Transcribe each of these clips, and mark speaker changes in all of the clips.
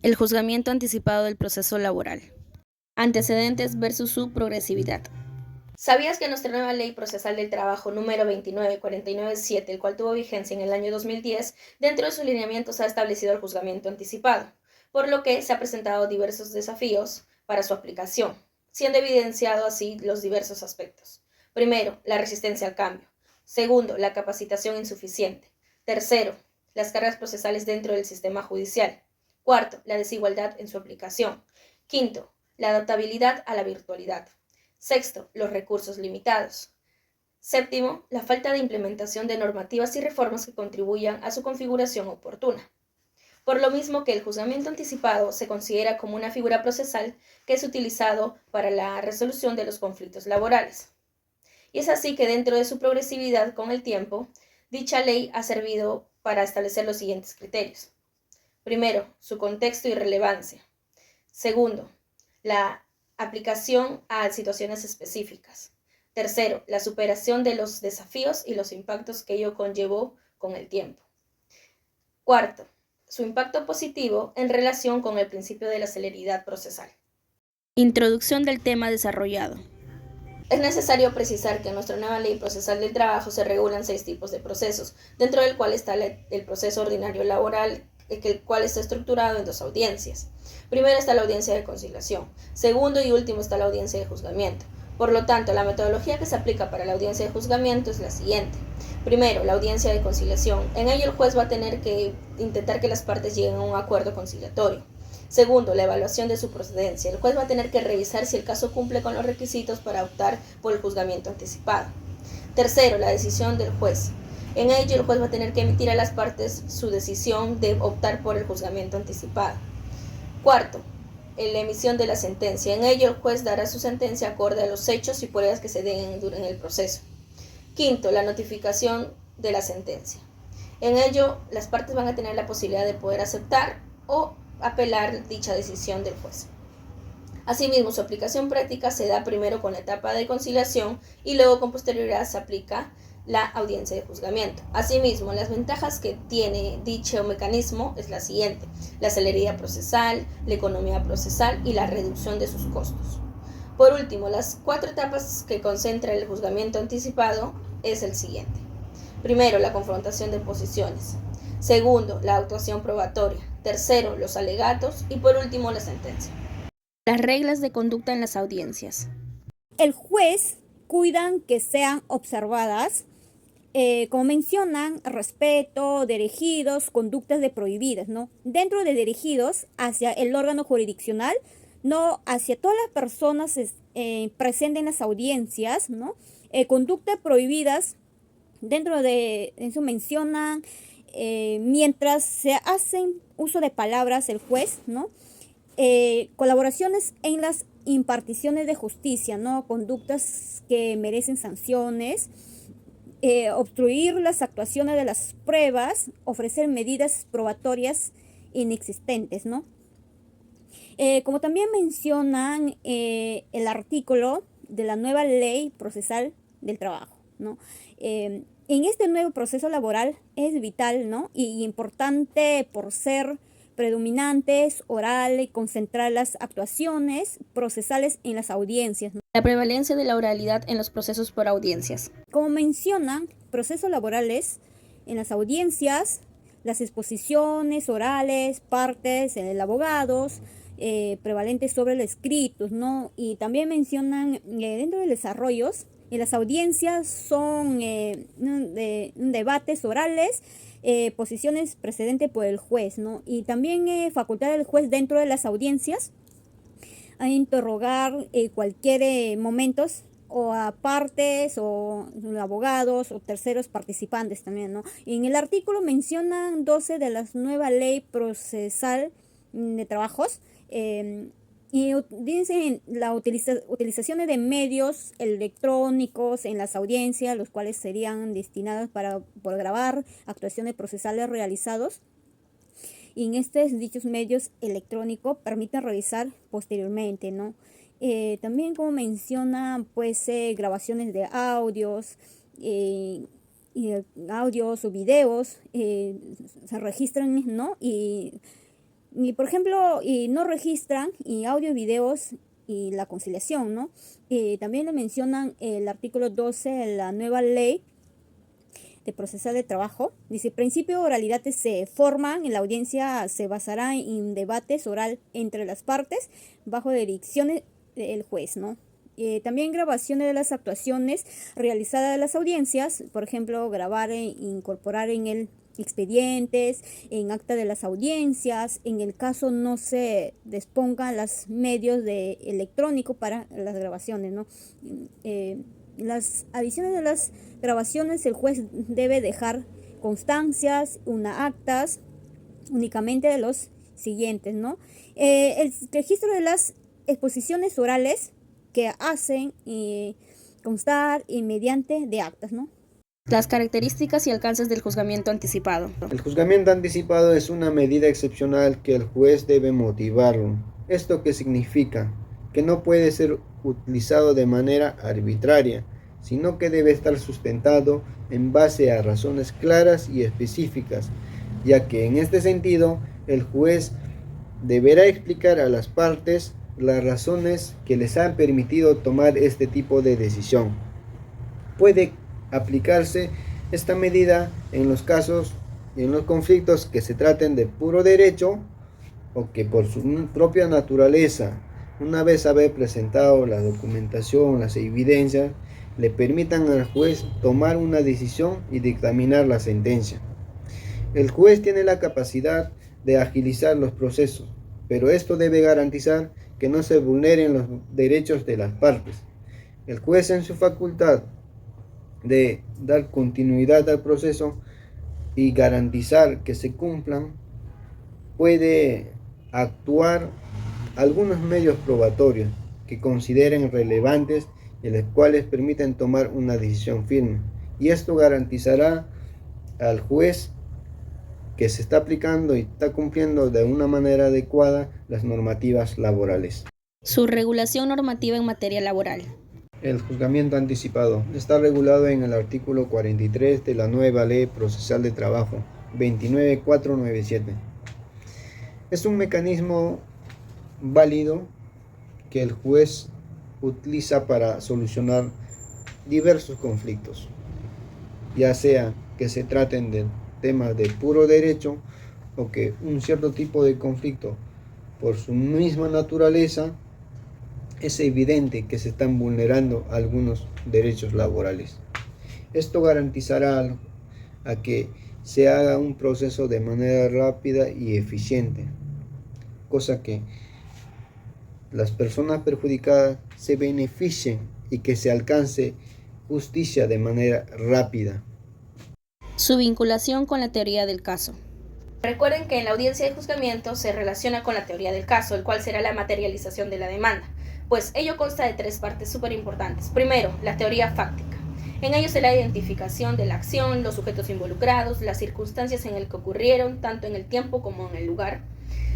Speaker 1: El juzgamiento anticipado del proceso laboral. Antecedentes versus su progresividad. ¿Sabías que nuestra nueva Ley Procesal del Trabajo número 29497, el cual tuvo vigencia en el año 2010, dentro de sus lineamientos ha establecido el juzgamiento anticipado, por lo que se han presentado diversos desafíos para su aplicación, siendo evidenciado así los diversos aspectos? Primero, la resistencia al cambio. Segundo, la capacitación insuficiente. Tercero, las cargas procesales dentro del sistema judicial. Cuarto, la desigualdad en su aplicación. Quinto, la adaptabilidad a la virtualidad. Sexto, los recursos limitados. Séptimo, la falta de implementación de normativas y reformas que contribuyan a su configuración oportuna. Por lo mismo que el juzgamiento anticipado se considera como una figura procesal que es utilizado para la resolución de los conflictos laborales. Y es así que dentro de su progresividad con el tiempo, dicha ley ha servido para establecer los siguientes criterios. Primero, su contexto y relevancia. Segundo, la aplicación a situaciones específicas. Tercero, la superación de los desafíos y los impactos que ello conllevó con el tiempo. Cuarto, su impacto positivo en relación con el principio de la celeridad procesal. Introducción del tema desarrollado. Es necesario precisar que en nuestra nueva Ley Procesal del Trabajo se regulan 6 tipos de procesos, dentro del cual está el proceso ordinario laboral, el cual está estructurado en 2 audiencias. Primero está la audiencia de conciliación. Segundo y último está la audiencia de juzgamiento. Por lo tanto, la metodología que se aplica para la audiencia de juzgamiento es la siguiente. Primero, la audiencia de conciliación. En ello el juez va a tener que intentar que las partes lleguen a un acuerdo conciliatorio. Segundo, la evaluación de su procedencia. El juez va a tener que revisar si el caso cumple con los requisitos para optar por el juzgamiento anticipado. Tercero, la decisión del juez. En ello, el juez va a tener que emitir a las partes su decisión de optar por el juzgamiento anticipado. Cuarto, la emisión de la sentencia. En ello, el juez dará su sentencia acorde a los hechos y pruebas que se den en el proceso. Quinto, la notificación de la sentencia. En ello, las partes van a tener la posibilidad de poder aceptar o apelar dicha decisión del juez. Asimismo, su aplicación práctica se da primero con la etapa de conciliación y luego con posterioridad se aplica la audiencia de juzgamiento. Asimismo, las ventajas que tiene dicho mecanismo es la siguiente: la celeridad procesal, la economía procesal y la reducción de sus costos. Por último, las 4 etapas que concentra el juzgamiento anticipado es el siguiente. Primero, la confrontación de posiciones. Segundo, la actuación probatoria. Tercero, los alegatos y por último, la sentencia. Las reglas de conducta en las audiencias.
Speaker 2: El juez cuidan que sean observadas, como mencionan, respeto, dirigidos, conductas de prohibidas, ¿no? Dentro de dirigidos hacia el órgano jurisdiccional, no hacia todas las personas presentes en las audiencias, ¿no? Conductas prohibidas, dentro de eso mencionan, mientras se hacen uso de palabras el juez, ¿no? Colaboraciones en las imparticiones de justicia, ¿no? Conductas que merecen sanciones, obstruir las actuaciones de las pruebas, ofrecer medidas probatorias inexistentes, ¿no? Como también mencionan el artículo de la nueva Ley Procesal del Trabajo, ¿no? En este nuevo proceso laboral es vital, ¿no? y importante por ser predominantes, oral y concentrar las actuaciones procesales en las audiencias, ¿no?
Speaker 1: La prevalencia de la oralidad en los procesos por audiencias.
Speaker 2: Como mencionan, procesos laborales en las audiencias, las exposiciones orales, partes, abogados, prevalentes sobre los escritos, ¿no? Y también mencionan dentro de los desarrollos, en las audiencias son debates orales, posiciones precedentes por el juez, ¿no? Y también facultad del juez dentro de las audiencias a interrogar cualquier momentos o a partes o abogados o terceros participantes también, ¿no? En el artículo mencionan 12 de la nueva Ley Procesal de Trabajos, y dicen la utilización de medios electrónicos en las audiencias, los cuales serían destinados para grabar actuaciones procesales realizados. Y en dichos medios electrónicos permiten revisar posteriormente, ¿no? También, como menciona, pues grabaciones de audios, audios o videos se registran, ¿no? Y Y por ejemplo, y no registran y audio y videos y la conciliación, ¿no? También le mencionan el artículo 12 de la nueva ley de procesal de trabajo. Dice, principio de oralidad se forman en la audiencia, se basará en debates oral entre las partes bajo direcciones del juez, ¿no? También grabaciones de las actuaciones realizadas en las audiencias, por ejemplo, grabar e incorporar en el expedientes, en acta de las audiencias, en el caso no se dispongan los medios de electrónico para las grabaciones, ¿no? Las adiciones de las grabaciones, el juez debe dejar constancias, actas únicamente de los siguientes, ¿no? El registro de las exposiciones orales que hacen constar y mediante de actas, ¿no?
Speaker 1: Las características y alcances del juzgamiento anticipado.
Speaker 3: El juzgamiento anticipado es una medida excepcional que el juez debe motivarlo. ¿Esto qué significa? Que no puede ser utilizado de manera arbitraria, sino que debe estar sustentado en base a razones claras y específicas, ya que en este sentido el juez deberá explicar a las partes las razones que les han permitido tomar este tipo de decisión. Puede aplicarse esta medida en los casos y en los conflictos que se traten de puro derecho o que por su propia naturaleza, una vez haber presentado la documentación, las evidencias, le permitan al juez tomar una decisión y dictaminar la sentencia. El juez tiene la capacidad de agilizar los procesos, pero esto debe garantizar que no se vulneren los derechos de las partes. El juez, en su facultad de dar continuidad al proceso y garantizar que se cumplan, puede actuar algunos medios probatorios que consideren relevantes y los cuales permiten tomar una decisión firme, y esto garantizará al juez que se está aplicando y está cumpliendo de una manera adecuada las normativas laborales.
Speaker 1: Su regulación normativa en materia laboral.
Speaker 3: El juzgamiento anticipado está regulado en el artículo 43 de la nueva Ley Procesal de Trabajo 29497. Es un mecanismo válido que el juez utiliza para solucionar diversos conflictos, ya sea que se traten de temas de puro derecho o que un cierto tipo de conflicto por su misma naturaleza es evidente que se están vulnerando algunos derechos laborales. Esto garantizará a que se haga un proceso de manera rápida y eficiente, cosa que las personas perjudicadas se beneficien y que se alcance justicia de manera rápida.
Speaker 1: Su vinculación con la teoría del caso. Recuerden que en la audiencia de juzgamiento se relaciona con la teoría del caso, el cual será la materialización de la demanda, pues ello consta de tres partes súper importantes. Primero, la teoría fáctica. En ello será la identificación de la acción, los sujetos involucrados, las circunstancias en las que ocurrieron, tanto en el tiempo como en el lugar.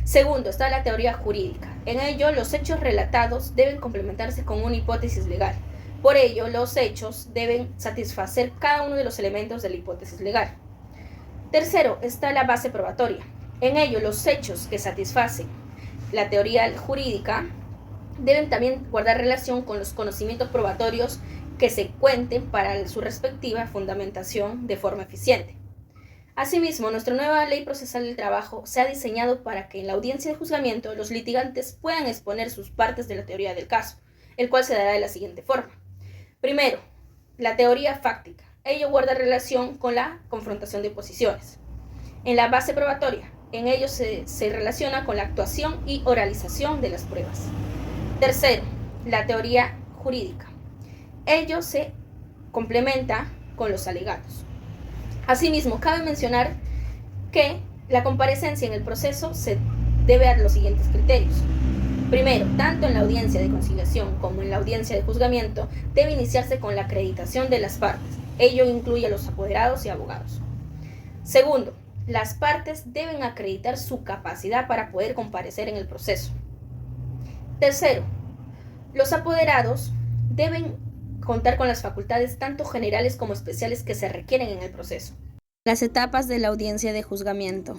Speaker 1: Segundo, está la teoría jurídica. En ello, los hechos relatados deben complementarse con una hipótesis legal. Por ello, los hechos deben satisfacer cada uno de los elementos de la hipótesis legal. Tercero, está la base probatoria. En ello, los hechos que satisfacen la teoría jurídica deben también guardar relación con los conocimientos probatorios que se cuenten para su respectiva fundamentación de forma eficiente. Asimismo, nuestra nueva Ley Procesal del Trabajo se ha diseñado para que en la audiencia de juzgamiento los litigantes puedan exponer sus partes de la teoría del caso, el cual se dará de la siguiente forma. Primero, la teoría fáctica. Ello guarda relación con la confrontación de posiciones. En la base probatoria, en ello se relaciona con la actuación y oralización de las pruebas. Tercero, la teoría jurídica. Ello se complementa con los alegatos. Asimismo, cabe mencionar que la comparecencia en el proceso se debe a los siguientes criterios. Primero, tanto en la audiencia de conciliación como en la audiencia de juzgamiento debe iniciarse con la acreditación de las partes. Ello incluye a los apoderados y abogados. Segundo, las partes deben acreditar su capacidad para poder comparecer en el proceso. Tercero, los apoderados deben contar con las facultades tanto generales como especiales que se requieren en el proceso. Las etapas de la audiencia de juzgamiento.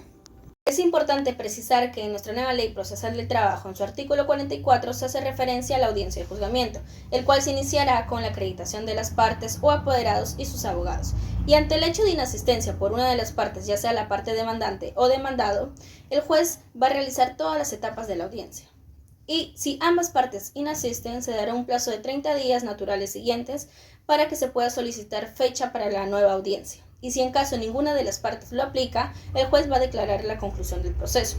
Speaker 1: Es importante precisar que en nuestra nueva Ley Procesal del Trabajo, en su artículo 44, se hace referencia a la audiencia de juzgamiento, el cual se iniciará con la acreditación de las partes o apoderados y sus abogados. Y ante el hecho de inasistencia por una de las partes, ya sea la parte demandante o demandado, el juez va a realizar todas las etapas de la audiencia. Y si ambas partes inasisten, se dará un plazo de 30 días naturales siguientes para que se pueda solicitar fecha para la nueva audiencia. Y si en caso ninguna de las partes lo aplica, el juez va a declarar la conclusión del proceso.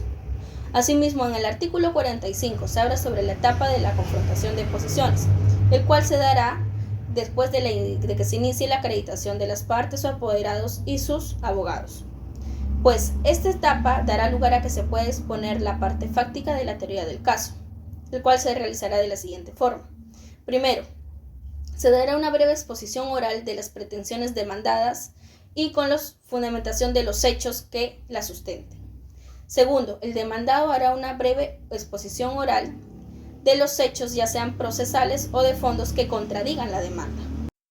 Speaker 1: Asimismo, en el artículo 45 se habla sobre la etapa de la confrontación de posiciones, el cual se dará después de que se inicie la acreditación de las partes o apoderados y sus abogados. Pues esta etapa dará lugar a que se pueda exponer la parte fáctica de la teoría del caso, el cual se realizará de la siguiente forma. Primero, se dará una breve exposición oral de las pretensiones demandadas y con la fundamentación de los hechos que la sustenten. Segundo, el demandado hará una breve exposición oral de los hechos, ya sean procesales o de fondos, que contradigan la demanda.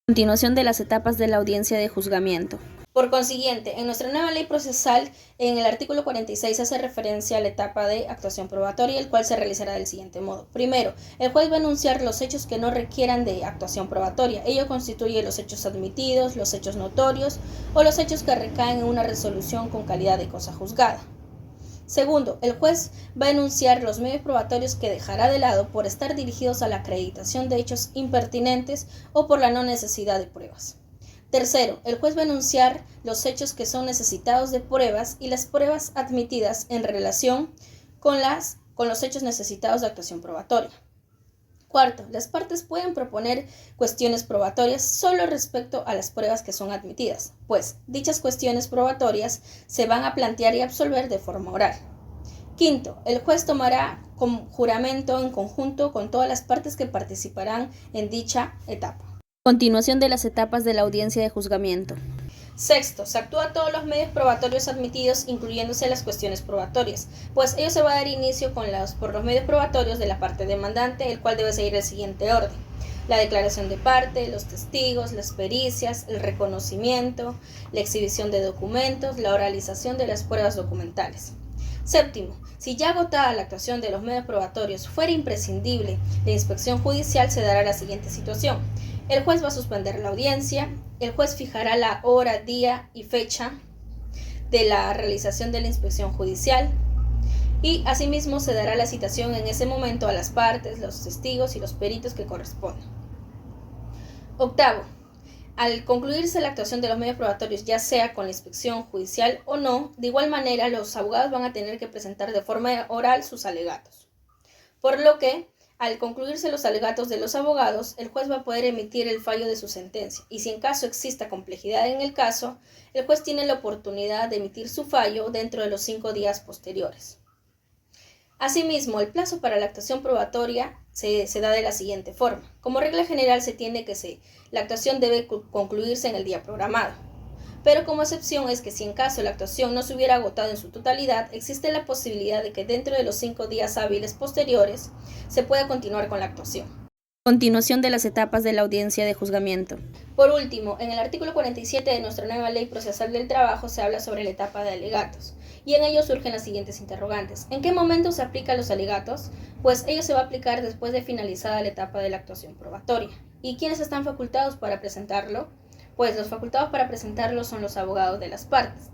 Speaker 4: Continuación de las etapas de la audiencia de juzgamiento.
Speaker 1: Por consiguiente, en nuestra nueva ley procesal, en el artículo 46 hace referencia a la etapa de actuación probatoria, el cual se realizará del siguiente modo. Primero, el juez va a enunciar los hechos que no requieran de actuación probatoria. Ello constituye los hechos admitidos, los hechos notorios o los hechos que recaen en una resolución con calidad de cosa juzgada. Segundo, el juez va a enunciar los medios probatorios que dejará de lado por estar dirigidos a la acreditación de hechos impertinentes o por la no necesidad de pruebas. Tercero, el juez va a enunciar los hechos que son necesitados de pruebas y las pruebas admitidas en relación con los hechos necesitados de actuación probatoria. Cuarto, las partes pueden proponer cuestiones probatorias solo respecto a las pruebas que son admitidas, pues dichas cuestiones probatorias se van a plantear y absolver de forma oral. Quinto, el juez tomará juramento en conjunto con todas las partes que participarán en dicha etapa.
Speaker 4: Continuación de las etapas de la audiencia de juzgamiento.
Speaker 1: Sexto, se actúa todos los medios probatorios admitidos, incluyéndose las cuestiones probatorias, pues ello se va a dar inicio por los medios probatorios de la parte demandante, el cual debe seguir el siguiente orden: la declaración de parte, los testigos, las pericias, el reconocimiento, la exhibición de documentos, la oralización de las pruebas documentales. Séptimo, si ya agotada la actuación de los medios probatorios fuera imprescindible la inspección judicial, se dará la siguiente situación. El juez va a suspender la audiencia, el juez fijará la hora, día y fecha de la realización de la inspección judicial y asimismo se dará la citación en ese momento a las partes, los testigos y los peritos que correspondan. Octavo, al concluirse la actuación de los medios probatorios, ya sea con la inspección judicial o no, de igual manera los abogados van a tener que presentar de forma oral sus alegatos. Por lo que, al concluirse los alegatos de los abogados, el juez va a poder emitir el fallo de su sentencia, y si en caso exista complejidad en el caso, el juez tiene la oportunidad de emitir su fallo dentro de los 5 días posteriores. Asimismo, el plazo para la actuación probatoria se da de la siguiente forma. Como regla general se tiene que la actuación debe concluirse en el día programado, pero como excepción es que si en caso la actuación no se hubiera agotado en su totalidad, existe la posibilidad de que dentro de los 5 días hábiles posteriores se pueda continuar con la actuación.
Speaker 4: Continuación de las etapas de la audiencia de juzgamiento.
Speaker 1: Por último, en el artículo 47 de nuestra nueva Ley Procesal del Trabajo se habla sobre la etapa de alegatos, y en ello surgen las siguientes interrogantes. ¿En qué momento se aplican los alegatos? Pues ello se va a aplicar después de finalizada la etapa de la actuación probatoria. ¿Y quiénes están facultados para presentarlo? Pues los facultados para presentarlo son los abogados de las partes.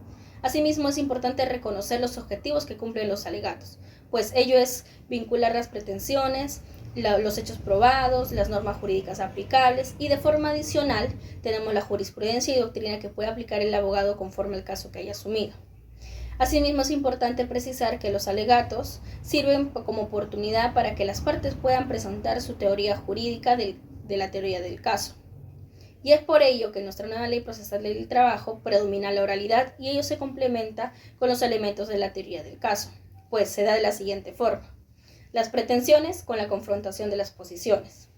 Speaker 1: Asimismo, es importante reconocer los objetivos que cumplen los alegatos, pues ello es vincular las pretensiones, los hechos probados, las normas jurídicas aplicables, y de forma adicional tenemos la jurisprudencia y doctrina que puede aplicar el abogado conforme al caso que haya asumido. Asimismo, es importante precisar que los alegatos sirven como oportunidad para que las partes puedan presentar su teoría jurídica de la teoría del caso. Y es por ello que en nuestra nueva Ley Procesal del Trabajo predomina la oralidad y ello se complementa con los elementos de la teoría del caso, pues se da de la siguiente forma: las pretensiones con la confrontación de las posiciones,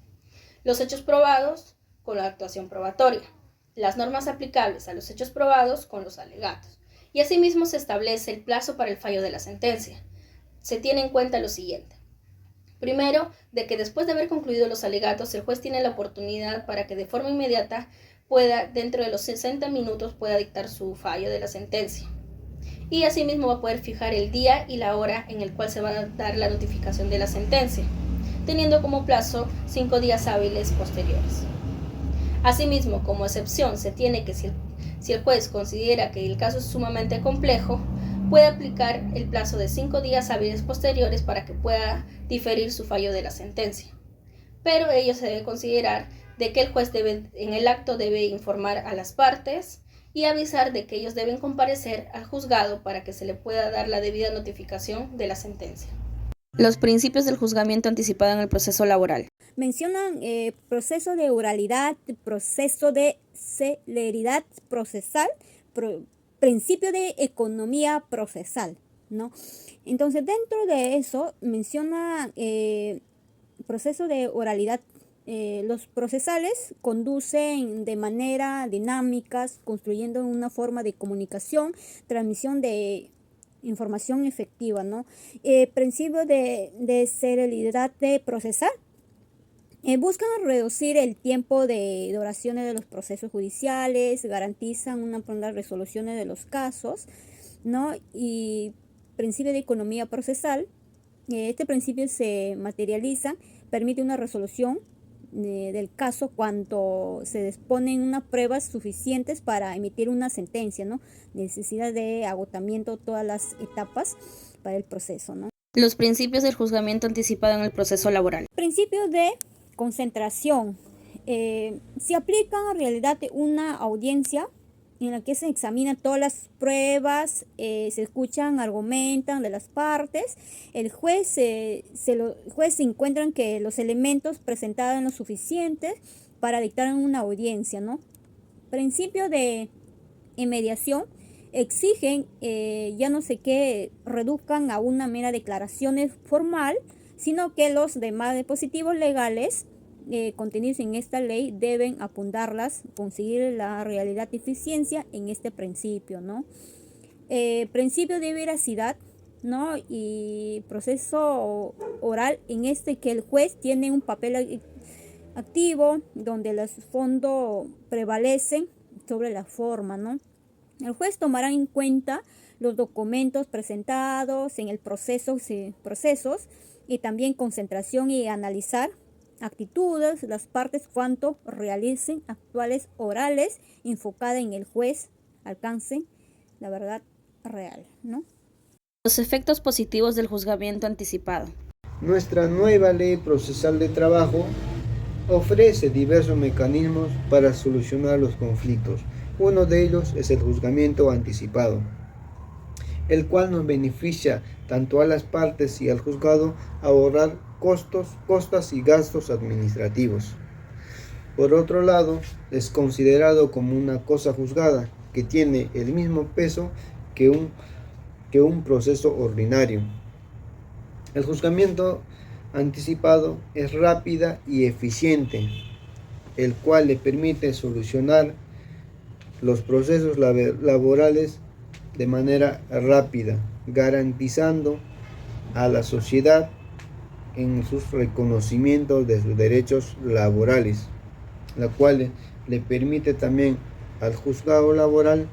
Speaker 1: los hechos probados con la actuación probatoria, las normas aplicables a los hechos probados con los alegatos, y asimismo se establece el plazo para el fallo de la sentencia. Se tiene en cuenta lo siguiente. Primero, de que después de haber concluido los alegatos, el juez tiene la oportunidad para que de forma inmediata dentro de los 60 minutos, pueda dictar su fallo de la sentencia. y asimismo va a poder fijar el día y la hora en el cual se va a dar la notificación de la sentencia, teniendo como plazo 5 días hábiles posteriores. Asimismo, como excepción, se tiene que si el juez considera que el caso es sumamente complejo, puede aplicar el plazo de 5 días hábiles posteriores para que pueda diferir su fallo de la sentencia. Pero ello se debe considerar de que el juez en el acto debe informar a las partes y avisar de que ellos deben comparecer al juzgado para que se le pueda dar la debida notificación de la sentencia.
Speaker 4: Los principios del juzgamiento anticipado en el proceso laboral.
Speaker 2: Mencionan proceso de oralidad, proceso de celeridad procesal, principio de economía procesal, ¿no? Entonces, dentro de eso menciona proceso de oralidad. Los procesales conducen de manera dinámica, construyendo una forma de comunicación, transmisión de información efectiva, ¿no? Principio de celeridad de procesal. Buscan reducir el tiempo de duraciones de los procesos judiciales, garantizan una pronta resolución de los casos, ¿no? Y principio de economía procesal. Este principio se materializa, permite una resolución del caso cuando se disponen unas pruebas suficientes para emitir una sentencia, ¿no? Necesidad de agotamiento de todas las etapas para el proceso, ¿no?
Speaker 4: Los principios del juzgamiento anticipado en el proceso laboral.
Speaker 2: Principio de concentración. Se aplica en realidad una audiencia en la que se examinan todas las pruebas, se escuchan, argumentan de las partes. El juez se encuentran que los elementos presentados son los suficientes para dictar una audiencia, ¿no? Principio de mediación. Exigen ya no sé qué reduzcan a una mera declaración formal, sino que los demás dispositivos legales contenidos en esta ley deben apuntarlas, conseguir la realidad de eficiencia en este principio, ¿no? Principio de veracidad, ¿no? Y proceso oral, en este que el juez tiene un papel activo donde los fondos prevalecen sobre la forma, ¿no? El juez tomará en cuenta los documentos presentados en el procesos y también concentración y analizar actitudes, las partes cuanto realicen actuales orales enfocada en el juez alcancen la verdad real, ¿no?
Speaker 4: Los efectos positivos del juzgamiento anticipado.
Speaker 3: Nuestra nueva ley procesal de trabajo ofrece diversos mecanismos para solucionar los conflictos. Uno de ellos es el juzgamiento anticipado, el cual nos beneficia tanto a las partes y al juzgado a ahorrar costas y gastos administrativos. Por otro lado, es considerado como una cosa juzgada que tiene el mismo peso que un proceso ordinario. El juzgamiento anticipado es rápida y eficiente, el cual le permite solucionar los procesos laborales de manera rápida, garantizando a la sociedad en sus reconocimientos de sus derechos laborales, la cual le permite también al juzgado laboral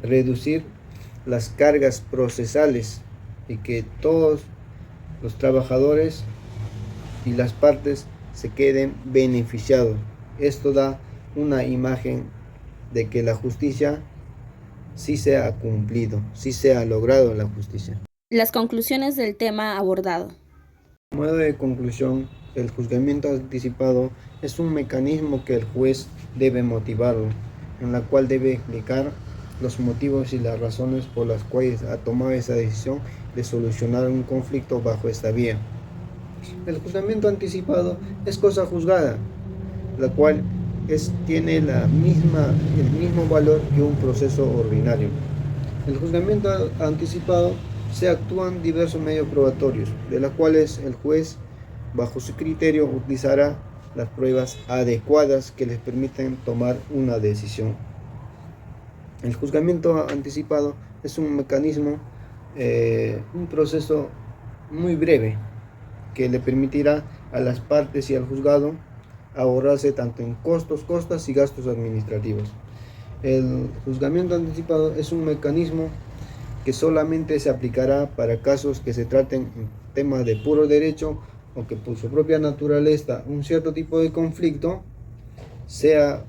Speaker 3: reducir las cargas procesales y que todos los trabajadores y las partes se queden beneficiados. Esto da una imagen de que la justicia sí se ha cumplido, sí se ha logrado la justicia.
Speaker 4: Las conclusiones del tema abordado.
Speaker 3: A modo de conclusión, el juzgamiento anticipado es un mecanismo que el juez debe motivarlo, en la cual debe explicar los motivos y las razones por las cuales ha tomado esa decisión de solucionar un conflicto bajo esta vía. El juzgamiento anticipado es cosa juzgada, la cual tiene el mismo valor que un proceso ordinario. El juzgamiento anticipado se actúan diversos medios probatorios, de los cuales el juez, bajo su criterio, utilizará las pruebas adecuadas que les permiten tomar una decisión. El juzgamiento anticipado es un mecanismo, un proceso muy breve que le permitirá a las partes y al juzgado ahorrarse tanto en costas y gastos administrativos. El juzgamiento anticipado es un mecanismo que solamente se aplicará para casos que se traten en temas de puro derecho o que por su propia naturaleza un cierto tipo de conflicto sea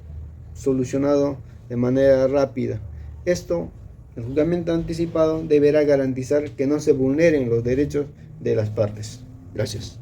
Speaker 3: solucionado de manera rápida. El juzgamiento anticipado deberá garantizar que no se vulneren los derechos de las partes. Gracias.